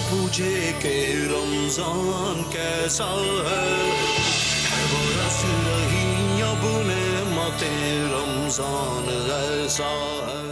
पूछे कि रमजान कैसा है बरस रही अब नेमतें रमजान ऐसा है।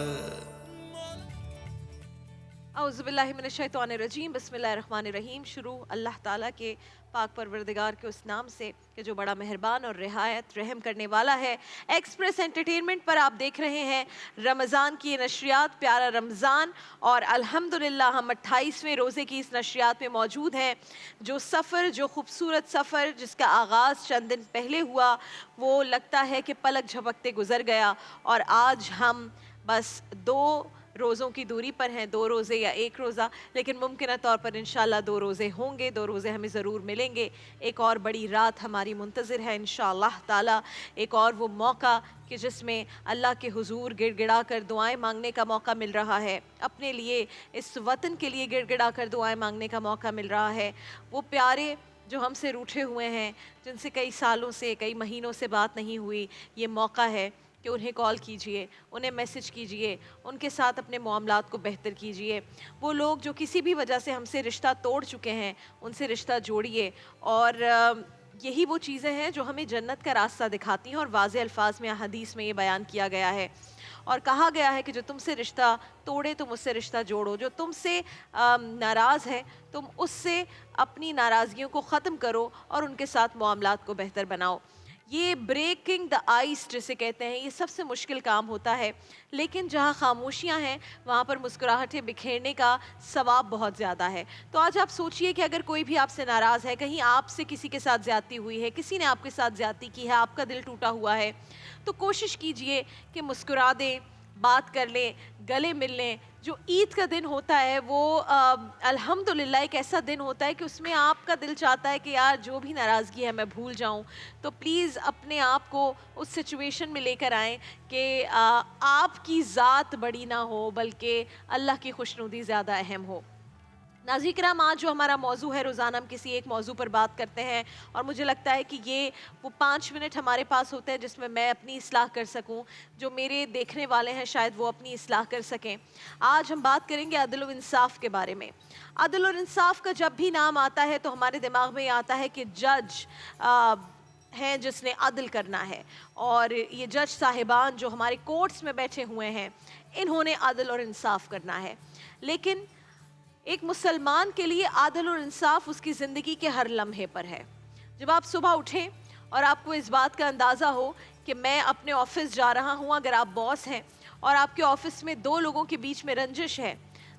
औज़ुबिल्लाहिमिनश्शैतानिर्रजीम बिस्मिल्लाहिर्रहमानिर्रहीम। शुरू अल्लाह ताला के पाक परवरदिगार के उस नाम से कि जो बड़ा मेहरबान और रिहायत रहम करने वाला है। एक्सप्रेस एंटरटेनमेंट पर आप देख रहे हैं रमज़ान की ये नशरियात प्यारा रमज़ान, और अल्हम्दुलिल्लाह हम 28वें रोज़े की इस नशरियात में मौजूद हैं। जो सफ़र, जो खूबसूरत सफ़र जिसका आगाज़ चंद दिन पहले हुआ, वो लगता है कि पलक झपकते गुज़र गया, और आज हम बस 2 रोज़ों की दूरी पर हैं, 2 रोज़े या 1 रोज़ा, लेकिन मुमकिन तौर पर इंशाअल्लाह 2 रोज़े होंगे, 2 रोज़े हमें ज़रूर मिलेंगे। एक और बड़ी रात हमारी मुंतज़िर है इंशाअल्लाह ताला, एक और वो मौका कि जिसमें अल्लाह के हुजूर गिड़गिड़ा कर दुआएं मांगने का मौका मिल रहा है, अपने लिए, इस वतन के लिए गिड़गिड़ा कर दुआएं मांगने का मौका मिल रहा है। वो प्यारे जो हमसे रूठे हुए हैं, जिनसे कई सालों से, कई महीनों से बात नहीं हुई, ये मौका है कि उन्हें कॉल कीजिए, उन्हें मैसेज कीजिए, उनके साथ अपने मामलात को बेहतर कीजिए। वो लोग जो किसी भी वजह से हमसे रिश्ता तोड़ चुके हैं, उनसे रिश्ता जोड़िए। और यही वो चीज़ें हैं जो हमें जन्नत का रास्ता दिखाती हैं, और वाज़े अल्फाज में हदीस में ये बयान किया गया है और कहा गया है कि जो तुमसे रिश्ता तोड़े तुम उससे रिश्ता जोड़ो, जो तुमसे नाराज़ है तुम उससे अपनी नाराज़गियों को ख़त्म करो और उनके साथ मामलात को बेहतर बनाओ। ये ब्रेकिंग द आइस जिसे कहते हैं, ये सबसे मुश्किल काम होता है, लेकिन जहाँ खामोशियाँ हैं वहाँ पर मुस्कुराहटें बिखेरने का सवाब बहुत ज़्यादा है। तो आज आप सोचिए कि अगर कोई भी आपसे नाराज़ है, कहीं आपसे किसी के साथ ज़्यादती हुई है, किसी ने आपके साथ ज़्यादती की है, आपका दिल टूटा हुआ है, तो कोशिश कीजिए कि मुस्कुरा दें, बात कर लें, गले मिल लें। जो ईद का दिन होता है वो अल्हम्दुलिल्लाह एक ऐसा दिन होता है कि उसमें आपका दिल चाहता है कि यार जो भी नाराज़गी है मैं भूल जाऊं। तो प्लीज़ अपने आप को उस सिचुएशन में लेकर आएँ कि आपकी ज़ात बड़ी ना हो, बल्कि अल्लाह की खुशनुदी ज़्यादा अहम हो। नाज़रीन किराम, आज जो हमारा मौजू है, रोज़ाना हम किसी एक मौजू पर बात करते हैं, और मुझे लगता है कि ये वो 5 मिनट हमारे पास होते हैं जिसमें मैं अपनी इस्लाह कर सकूं, जो मेरे देखने वाले हैं शायद वो अपनी इस्लाह कर सकें। आज हम बात करेंगे अदल व इंसाफ़ के बारे में। अदल और इंसाफ़ का जब भी नाम आता है तो हमारे दिमाग में ये आता है कि जज हैं जिसने अदल करना है, और ये जज साहिबान जो हमारे कोर्ट्स में बैठे हुए हैं, इन्होंने अदल और इंसाफ़ करना है। लेकिन एक मुसलमान के लिए आदल और इंसाफ उसकी ज़िंदगी के हर लम्हे पर है। जब आप सुबह उठें और आपको इस बात का अंदाज़ा हो कि मैं अपने ऑफिस जा रहा हूँ, अगर आप बॉस हैं और आपके ऑफिस में 2 लोगों के बीच में रंजिश है,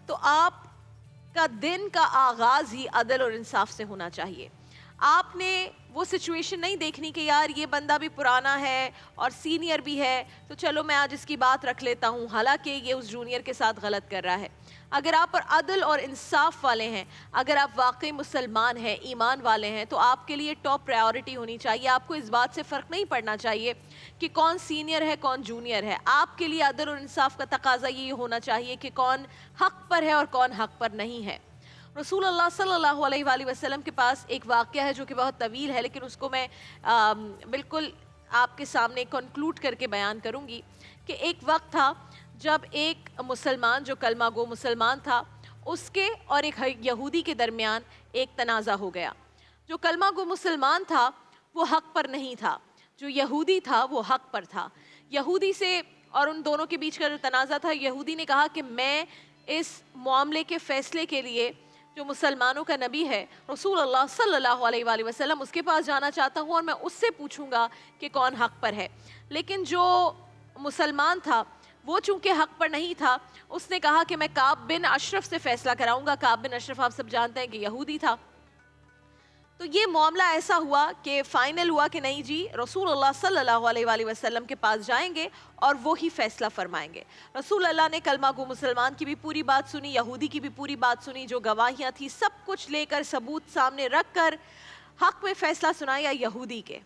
तो आपका दिन का आगाज़ ही अदल और इंसाफ से होना चाहिए। आपने वो सिचुएशन नहीं देखनी कि यार ये बंदा भी पुराना है और सीनियर भी है, तो चलो मैं आज इसकी बात रख लेता हूँ, हालांकि ये उस जूनियर के साथ गलत कर रहा है। अगर आप पर अदल और इंसाफ वाले हैं, अगर आप वाकई मुसलमान हैं, ईमान वाले हैं, तो आपके लिए टॉप प्रायोरिटी होनी चाहिए। आपको इस बात से फ़र्क नहीं पड़ना चाहिए कि कौन सीनियर है कौन जूनियर है। आपके लिए अदल और इंसाफ का तकाजा ये होना चाहिए कि कौन हक़ पर है और कौन हक़ पर नहीं है। रसूल अल्लाह सल्लल्लाहु अलैहि वसल्लम के पास एक वाक़या है जो कि बहुत तवील है, लेकिन उसको मैं बिल्कुल आपके सामने कंक्लूड करके बयान करूँगी कि एक वक्त था जब एक मुसलमान जो कलमा गो मुसलमान था, उसके और एक यहूदी के दरमियान एक तनाज़ा हो गया। जो कलमा गो मुसलमान था वो हक़ पर नहीं था, जो यहूदी था वो हक़ पर था। यहूदी से और उन दोनों के बीच का जो तनाज़ा था, यहूदी ने कहा कि मैं इस मामले के फ़ैसले के लिए जो मुसलमानों का नबी है रसूल अल्लाह सल्लल्लाहु अलैहि वसल्लम, उसके पास जाना चाहता हूँ और मैं उससे पूछूंगा कि कौन हक़ पर है। लेकिन जो मुसलमान था वो चूंकि हक़ पर नहीं था, उसने कहा कि मैं काब बिन अशरफ से फ़ैसला कराऊंगा। काब बिन अशरफ आप सब जानते हैं कि यहूदी था। तो ये मामला ऐसा हुआ कि फ़ाइनल हुआ कि नहीं जी, रसूल अल्लाह सल्लल्लाहु अलैहि वसल्लम के पास जाएंगे और वो ही फ़ैसला फरमाएंगे। रसूल अल्लाह ने कलमा गो मुसलमान की भी पूरी बात सुनी, यहूदी की भी पूरी बात सुनी, जो गवाहियाँ थी सब कुछ लेकर, सबूत सामने रख कर हक़ में फ़ैसला सुनाया यहूदी के।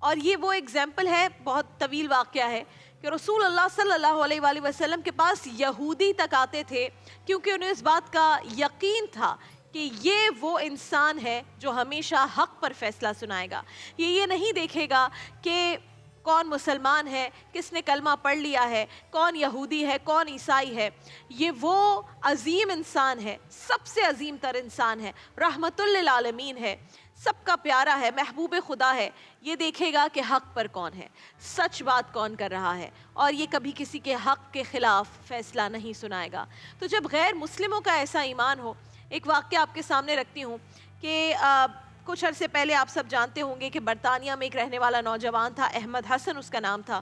और ये वो एग्जाम्पल है, बहुत तवील वाक़या है, कि रसूल अल्लाह सल्लल्लाहु अलैहि वसल्लम के पास यहूदी तक आते थे क्योंकि उन्हें इस बात का यकीन था कि ये वो इंसान है जो हमेशा हक़ पर फ़ैसला सुनाएगा। ये नहीं देखेगा कि کون مسلمان ہے، کس نے کلمہ پڑھ لیا ہے، کون یہودی ہے، کون عیسائی ہے، یہ وہ عظیم انسان ہے، سب سے عظیم تر انسان ہے، رحمت للعالمین ہے، سب کا پیارا ہے، محبوب خدا ہے، یہ دیکھے گا کہ حق پر کون ہے، سچ بات کون کر رہا ہے، اور یہ کبھی کسی کے حق کے خلاف فیصلہ نہیں سنائے گا۔ تو جب غیر مسلموں کا ایسا ایمان ہو، ایک واقعہ آپ کے سامنے رکھتی ہوں کہ کچھ عرصے پہلے آپ سب جانتے ہوں گے کہ برطانیہ میں ایک رہنے والا نوجوان تھا، احمد حسن اس کا نام تھا،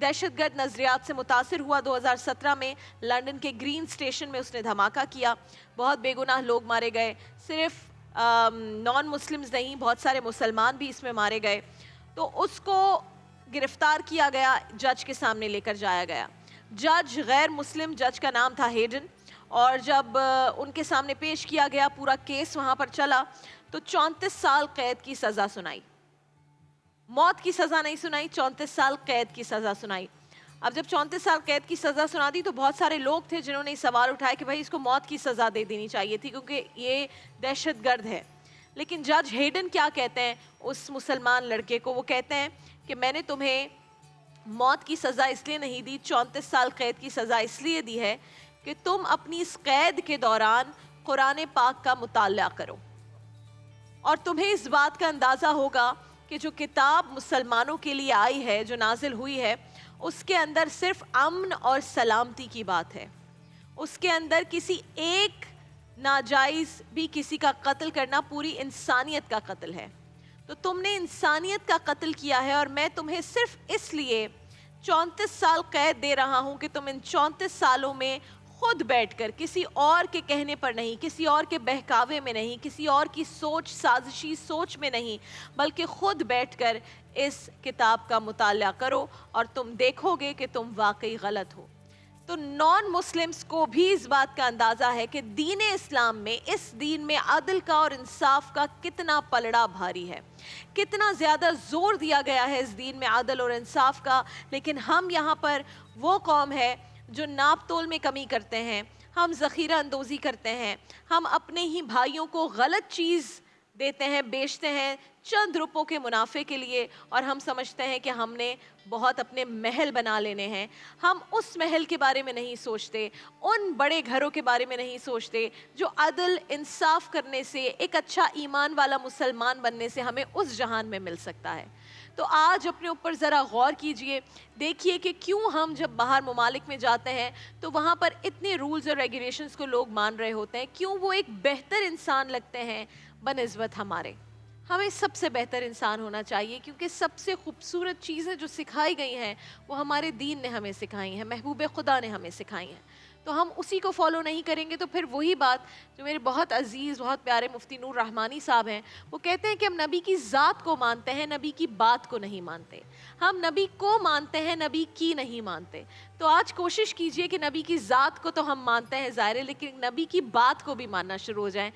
دہشت گرد نظریات سے متاثر ہوا، 2017 میں لندن کے گرین اسٹیشن میں اس نے دھماکہ کیا، بہت بے گناہ لوگ مارے گئے، صرف نان مسلمز نہیں، بہت سارے مسلمان بھی اس میں مارے گئے۔ تو اس کو گرفتار کیا گیا، جج کے سامنے لے کر جایا گیا، جج غیر مسلم، جج کا نام تھا ہیڈن، اور جب ان کے سامنے پیش کیا گیا، پورا کیس وہاں پر چلا، تو 34 سال قید کی سزا سنائی، موت کی سزا نہیں سنائی، 34 سال قید کی سزا سنائی۔ اب جب 34 سال قید کی سزا سنا دی تو بہت سارے لوگ تھے جنہوں نے سوال اٹھائے کہ بھائی اس کو موت کی سزا دے دینی چاہیے تھی کیونکہ یہ دہشت گرد ہے۔ لیکن جج ہیڈن کیا کہتے ہیں اس مسلمان لڑکے کو؟ وہ کہتے ہیں کہ میں نے تمہیں موت کی سزا اس لیے نہیں دی، 34 سال قید کی سزا اس لیے دی ہے کہ تم اپنی اس قید کے دوران قرآن پاک کا مطالعہ کرو، اور تمہیں اس بات کا اندازہ ہوگا کہ جو کتاب مسلمانوں کے لیے آئی ہے، جو نازل ہوئی ہے، اس کے اندر صرف امن اور سلامتی کی بات ہے، اس کے اندر کسی ایک ناجائز بھی کسی کا قتل کرنا پوری انسانیت کا قتل ہے۔ تو تم نے انسانیت کا قتل کیا ہے، اور میں تمہیں صرف اس لیے 34 سال قید دے رہا ہوں کہ تم ان 34 سالوں میں خود بیٹھ کر، کسی اور کے کہنے پر نہیں، کسی اور کے بہکاوے میں نہیں، کسی اور کی سازشی سوچ میں نہیں، بلکہ خود بیٹھ کر اس کتاب کا مطالعہ کرو، اور تم دیکھو گے کہ تم واقعی غلط ہو۔ تو نان مسلمز کو بھی اس بات کا اندازہ ہے کہ دین اسلام میں، اس دین میں عدل کا اور انصاف کا کتنا پلڑا بھاری ہے، کتنا زیادہ زور دیا گیا ہے اس دین میں عدل اور انصاف کا، لیکن ہم یہاں پر وہ قوم ہے جو ناپ تول میں کمی کرتے ہیں، ہم ذخیرہ اندوزی کرتے ہیں، ہم اپنے ہی بھائیوں کو غلط چیز دیتے ہیں، بیچتے ہیں چند روپوں کے منافع کے لیے، اور ہم سمجھتے ہیں کہ ہم نے بہت اپنے محل بنا لینے ہیں۔ ہم اس محل کے بارے میں نہیں سوچتے، ان بڑے گھروں کے بارے میں نہیں سوچتے جو عدل انصاف کرنے سے، ایک اچھا ایمان والا مسلمان بننے سے ہمیں اس جہان میں مل سکتا ہے۔ تو آج اپنے اوپر ذرا غور کیجئے، دیکھیے کہ کیوں ہم جب باہر ممالک میں جاتے ہیں تو وہاں پر اتنے رولز اور ریگولیشنز کو لوگ مان رہے ہوتے ہیں، کیوں وہ ایک بہتر انسان لگتے ہیں بنسبت ہمارے۔ ہمیں سب سے بہتر انسان ہونا چاہیے، کیونکہ سب سے خوبصورت چیزیں جو سکھائی گئی ہیں وہ ہمارے دین نے ہمیں سکھائی ہیں، محبوب خدا نے ہمیں سکھائی ہیں۔ تو ہم اسی کو فالو نہیں کریں گے تو پھر وہی بات جو میرے بہت عزیز، بہت پیارے مفتی نور رحمانی صاحب ہیں، وہ کہتے ہیں کہ ہم نبی کی ذات کو مانتے ہیں، نبی کی بات کو نہیں مانتے۔ ہم نبی کو مانتے ہیں، نبی کی نہیں مانتے۔ تو آج کوشش کیجئے کہ نبی کی ذات کو تو ہم مانتے ہیں ظاہر ہے، لیکن نبی کی بات کو بھی ماننا شروع ہو جائیں،